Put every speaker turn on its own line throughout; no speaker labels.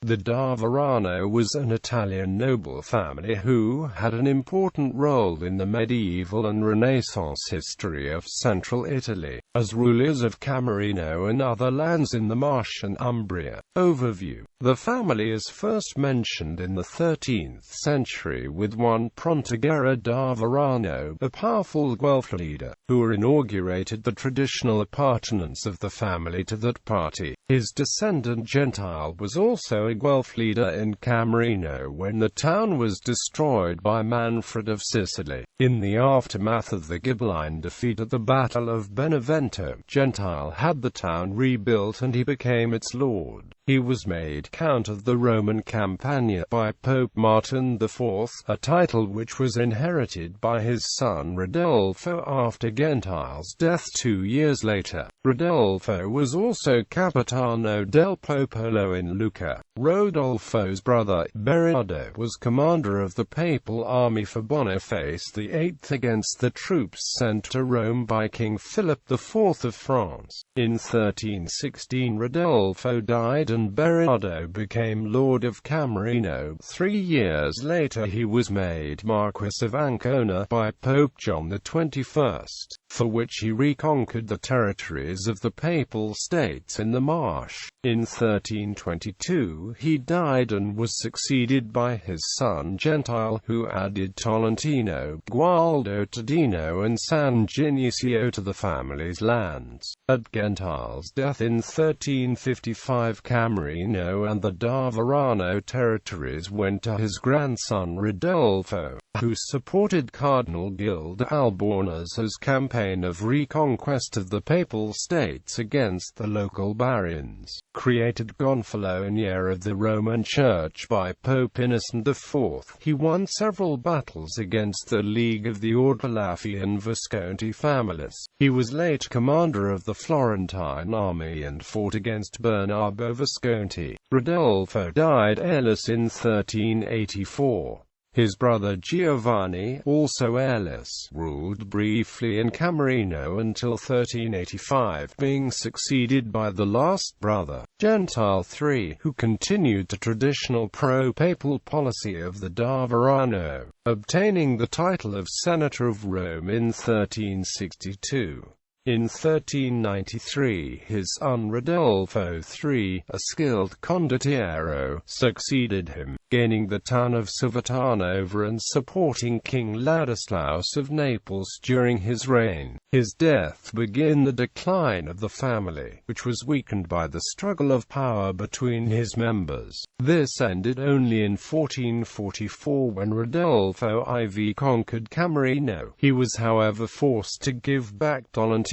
The da Varano was an Italian noble family who had an important role in the medieval and Renaissance history of central Italy, as rulers of Camerino and other lands in the Marche and Umbria. Overview. The family is first mentioned in the 13th century with one Prontigera da Varano, a powerful Guelph leader, who inaugurated the traditional appartenance of the family to that party. His descendant Gentile was also a Guelph leader in Camerino when the town was destroyed by Manfred of Sicily. In the aftermath of the Ghibelline defeat at the Battle of Benevento, Gentile had the town rebuilt and he became its lord. He was made Count of the Roman Campania by Pope Martin IV, a title which was inherited by his son Rodolfo after Gentile's death 2 years later. Rodolfo was also Capitano del Popolo in Lucca. Rodolfo's brother, Bernardo, was commander of the papal army for Boniface VIII against the troops sent to Rome by King Philip IV of France. In 1316 Rodolfo died and Bernardo became Lord of Camerino. 3 years later he was made Marquis of Ancona by Pope John XXI, for which he reconquered the territories of the Papal States in the Marche. In 1322 he died and was succeeded by his son Gentile, who added Tolentino, Gualdo Tadino and San Ginicio to the family's lands. At Gentile's death in 1355 Camerino and the da Varano territories went to his grandson Rodolfo, who supported Cardinal Gil de Albornoz' campaign of reconquest of the Papal States against the local barons. Created Gonfalonier of the Roman Church by Pope Innocent IV, he won several battles against the League of the Ordelaffi and Visconti families. He was late commander of the Florentine army and fought against Bernardo Visconti. Rodolfo died heirless in 1384. His brother Giovanni, also heirless, ruled briefly in Camerino until 1385, being succeeded by the last brother, Gentile III, who continued the traditional pro-papal policy of the da Varano, obtaining the title of Senator of Rome in 1362. In 1393 his son Rodolfo III, a skilled condottiero, succeeded him, gaining the town of Cervetano over and supporting King Ladislaus of Naples during his reign. His death began the decline of the family, which was weakened by the struggle of power between his members. This ended only in 1444 when Rodolfo IV conquered Camerino. He was however forced to give back Tolentino.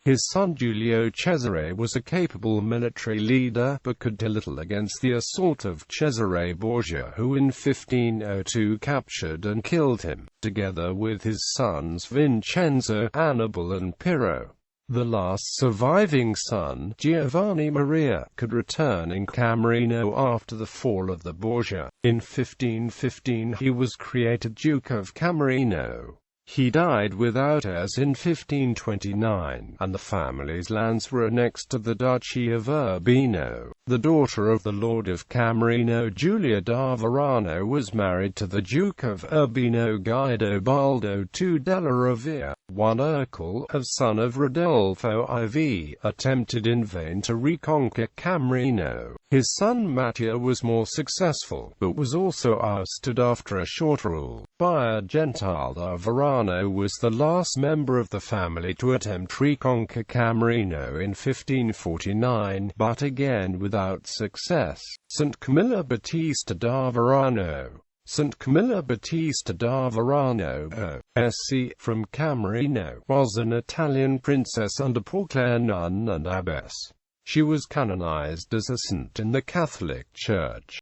His son Giulio Cesare was a capable military leader, but could do little against the assault of Cesare Borgia, who in 1502 captured and killed him, together with his sons Vincenzo, Annibal and Pirro. The last surviving son, Giovanni Maria, could return in Camerino after the fall of the Borgia. In 1515 he was created Duke of Camerino. He died without heirs in 1529, and the family's lands were annexed to the Duchy of Urbino. The daughter of the Lord of Camerino, Giulia da Varano, was married to the Duke of Urbino Guido Baldo II della Rovere. One Urkel, a son of Rodolfo IV, attempted in vain to reconquer Camerino. His son Mattia was more successful, but was also ousted after a short rule. By Gentile da Varano was the last member of the family to attempt reconquer Camerino in 1549, but again without success. St. Camilla Battista da Varano. St. Camilla Battista da Varano, O.Sc. from Camerino, was an Italian princess and a Poor Clare nun and abbess. She was canonized as a saint in the Catholic Church.